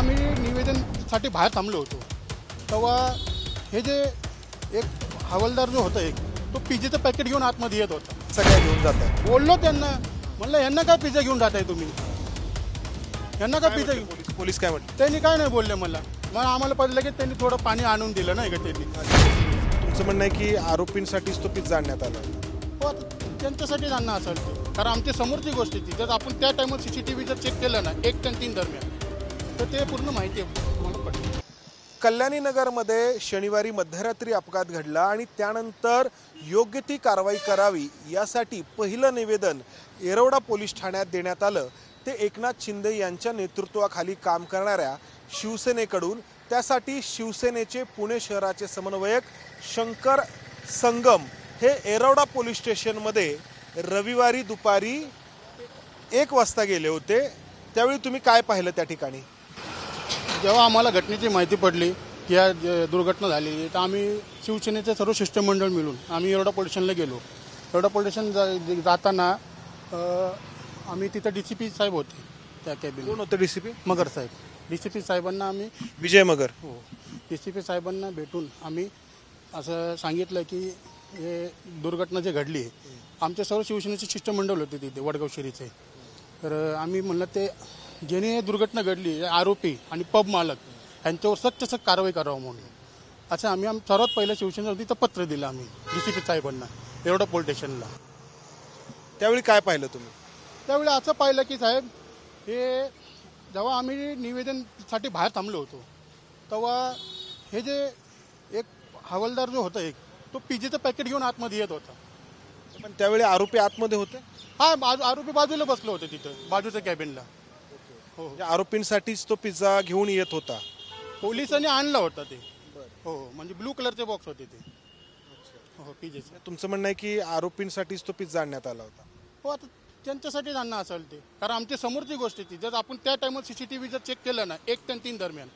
आम्ही निवेदनसाठी बाहेर थांबलो होतो तेव्हा हे जे एक हवालदार जो होता एक तो पिझ्झाचं पॅकेट घेऊन आतमध्ये येत होता. सगळ्या घेऊन जात आहे. बोललो त्यांना, म्हणलं यांना काय पिझ्झा घेऊन जाताय तुम्ही, यांना काय पिझ्झा घेऊन. पोलीस काय म्हणते? त्यांनी काय नाही बोलले मला. मग आम्हाला पडलं की त्यांनी थोडं पाणी आणून दिलं नाही का त्यांनी. तुमचं म्हणणं आहे की आरोपींसाठीच तो पिझ्झा आणण्यात आला. हो आता त्यांच्यासाठीच आणणं असेल ते, कारण आमच्या समोरची गोष्ट ती. जर आपण त्या टायमात CCTV जर चेक केलं ना 1 ते 3 दरम्यान, तर ते पूर्ण माहिती आहे मला पडलं. कल्याणी नगरमध्ये शनिवारी मध्यरात्री अपघात घडला आणि त्यानंतर योग्य ती कारवाई करावी यासाठी पहिलं निवेदन येरवडा पोलीस ठाण्यात देण्यात आलं. ते एकनाथ शिंदे यांच्या नेतृत्वाखाली काम करणाऱ्या शिवसेनेकडून. त्यासाठी शिवसेनेचे पुणे शहराचे समन्वयक शंकर संगम हे येरवडा पोलीस स्टेशनमध्ये रविवारी दुपारी 1 वाजता गेले होते. त्यावेळी तुम्ही काय पाहिलं त्या ठिकाणी? जेव्हा आम्हाला घटनेची माहिती पडली की या दुर्घटना झालेली, तर आम्ही शिवसेनेचे सर्व शिष्टमंडळ मिळून आम्ही येरवडा पोलीस स्टेशनला गेलो. येरवडा पोलीस स्टेशन जाताना आम्ही तिथं DCP साहेब होते त्या कॅबिन. कोण होतं DCP? मगर साहेब. DCP साहेबांना आम्ही विजय मगर. हो, DCP साहेबांना भेटून आम्ही असं सांगितलं की हे दुर्घटना जे घडली आहे, आमचे सर्व शिवसेनेचे शिष्टमंडळ होते तिथे वडगाव शहरीचे. तर आम्ही म्हणलं ते ज्याने दुर्घटना घडली आरोपी आणि पब मालक यांच्यावर सक्त कारवाई करावं म्हणून असं आम्ही सर्वात पहिल्या शिवसेनेला तिथं पत्र दिलं आम्ही DCP साहेबांना येरवडा पोलीस स्टेशनला. त्यावेळी काय पाहिलं तुम्ही? त्यावेळी असं पाहिलं की साहेब, हे जेव्हा आम्ही निवेदनसाठी बाहेर थांबलो होतो तेव्हा हे जे एक हवालदार जो होता एक तो पिझ्झाचं पॅकेट घेऊन आतमध्ये येत होता. पण त्यावेळी आरोपी आतमध्ये होते? हा, आरोपी बाजूला बसले होते तिथं बाजूच्या कॅबिनला. हो, म्हणजे आरोपींसाठीच तो पिझ्झा घेऊन येत होता. पोलिसांनी आणला होता ते. हो, म्हणजे ब्लू कलरचे बॉक्स होते ते. हो, पिझ्झाचे. तुमचं म्हणणं आहे की आरोपींसाठीच तो पिझ्झा आणण्यात आला होता. हो आता त्यांच्यासाठीच आणणं असेल ते, कारण आमच्या समोरची गोष्ट ती. जर आपण त्या टायमात CCTV जर चेक केलं ना 1 ते 3 दरम्यान,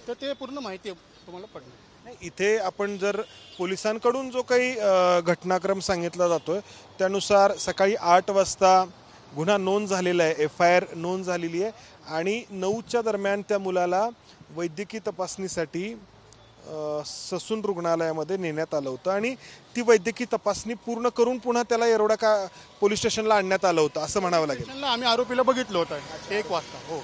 तर ते पूर्ण माहिती आहे तुम्हाला पडणार. इथे आपण जर पोलिसांकडून जो काही घटनाक्रम सांगितला जातोय त्यानुसार सकाळी 8 वाजता गुन्हा नोंद झालेला आहे. FIR नोंद झालेली आहे आणि 9च्या दरम्यान त्या मुलाला वैद्यकीय तपासणीसाठी ससून रुग्णालयामध्ये नेण्यात आलं होतं आणि ती वैद्यकीय तपासणी पूर्ण करून पुन्हा त्याला येरवडा पोलीस स्टेशनला आणण्यात आलं होतं असं म्हणावं लागेल. आम्ही आरोपीला बघितलं होतं 1 वाजता. हो,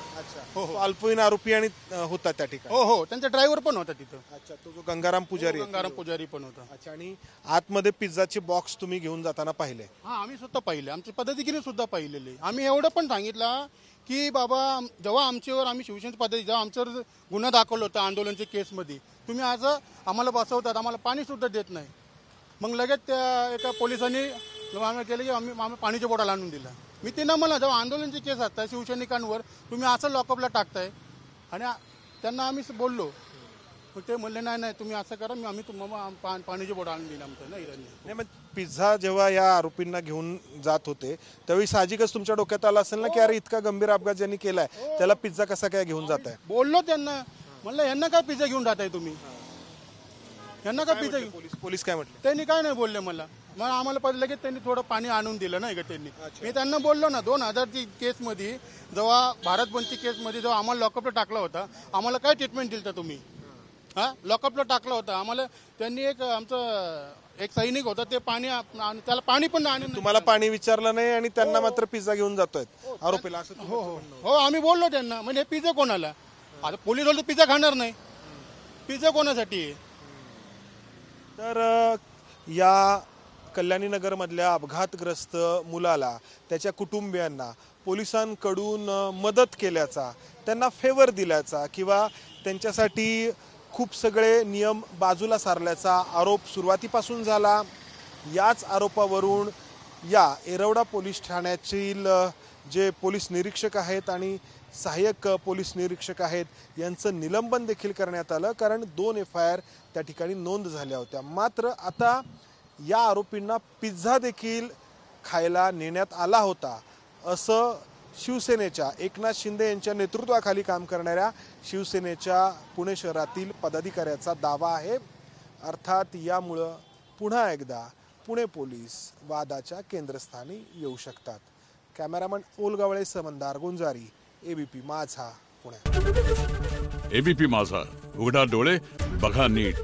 हो हो, अल्पवयीन आरोपी आणि होता त्या ठिकाणी. हो हो, त्यांचा ड्रायव्हर पण होता तिथं. अच्छा, तो जो गंगाराम पुजारी पण होता. अच्छा, आणि आतमध्ये पिझ्झाचे बॉक्स तुम्ही घेऊन जाताना पाहिले? हा, आम्ही स्वतः पाहिले, आमचे पदाधिकारी सुद्धा पाहिलेले. आम्ही एवढं पण सांगितलं की बाबा, जेव्हा आमच्यावर आम्ही शिवसेनेचे पदाधिकारी जेव्हा आमच्यावर गुन्हा दाखवला होता आंदोलनच्या केसमध्ये, तुम्ही आज आम्हाला बसवतात, आम्हाला पाणी सुद्धा देत नाही. मग लगेच त्या एका पोलिसांनी आम्ही केलं की आम्ही पाणीच्या बॉटल आणून दिला. मी त्यांना मला, जेव्हा आंदोलनची केस असतात शिवसैनिकांवर तुम्ही असं लॉकअपला टाकताय, आणि त्यांना आम्ही बोललो. मग ते म्हणले नाही तुम्ही असं करा, आम्ही तुम्हाला पाणीची बॉटल आणून दिली आमचं नाही. नाही, मग पिझ्झा जेव्हा या आरोपींना घेऊन जात होते त्यावेळी साहजिकच तुमच्या डोक्यात आलं असेल ना की अरे इतका गंभीर अपघात ज्यांनी केलाय त्याला पिझ्झा कसा काय घेऊन जात आहे? बोललो त्यांना, म्हणलं यांना काय पिझ्झा घेऊन जाताय तुम्ही, यांना काय पिझ्झा. पोलीस काय म्हटले? त्यांनी काय नाही बोलले मला. मग आम्हाला पडलं की त्यांनी थोडं पाणी आणून दिलं नाही का त्यांनी. मी त्यांना बोललो ना 2000ची केसमध्ये, जेव्हा भारत बंदची केसमध्ये जेव्हा आम्हाला लॉकअपला टाकला होता, आम्हाला काय ट्रीटमेंट दिलं तर तुम्ही? हा, लॉकअपला टाकलं होतं आम्हाला त्यांनी. एक सैनिक होता, ते पाणी त्याला पाणी पण आणून. तुम्हाला पाणी विचारलं नाही आणि त्यांना मात्र पिझ्झा घेऊन जातोय आरोपीला असं? हो हो हो, आम्ही बोललो त्यांना. म्हणजे हे पिझ्झा कोणाला? आता पोलीस बोलतो पिझ्झा खाणार नाही, पिझ्झा कोणासाठी? तर या कल्याणी नगरमधल्या अपघातग्रस्त मुलाला त्याच्या कुटुंबियांना पोलिसांकडून मदत केल्याचा, त्यांना फेवर दिल्याचा किंवा त्यांच्यासाठी खूप सगळे नियम बाजूला सारल्याचा आरोप सुरुवातीपासून झाला. याच आरोपावरून या येरवडा पोलीस ठाण्यातील जे पोलीस निरीक्षक आहेत आणि सहाय्यक पोलीस निरीक्षक आहेत यांचं निलंबन देखील करण्यात आलं, कारण 2 FIR त्या ठिकाणी नोंद झाल्या होत्या. मात्र आता या आरोपींना पिझ्झा देखील खायला नेण्यात आला होता असं शिवसेनेच्या एकनाथ शिंदे यांच्या नेतृत्वाखाली काम करणाऱ्या शिवसेनेच्या पुणे शहरातील पदाधिकाऱ्याचा दावा आहे. अर्थात यामुळं पुन्हा एकदा पुणे पोलीस वादाच्या केंद्रस्थानी येऊ शकतात. कॅमेरामन ओलगावळेसह मंदार गुंजारी, ABP माझा, पुणे. एबीपी माझा, उघडा डोळे बघा नीट.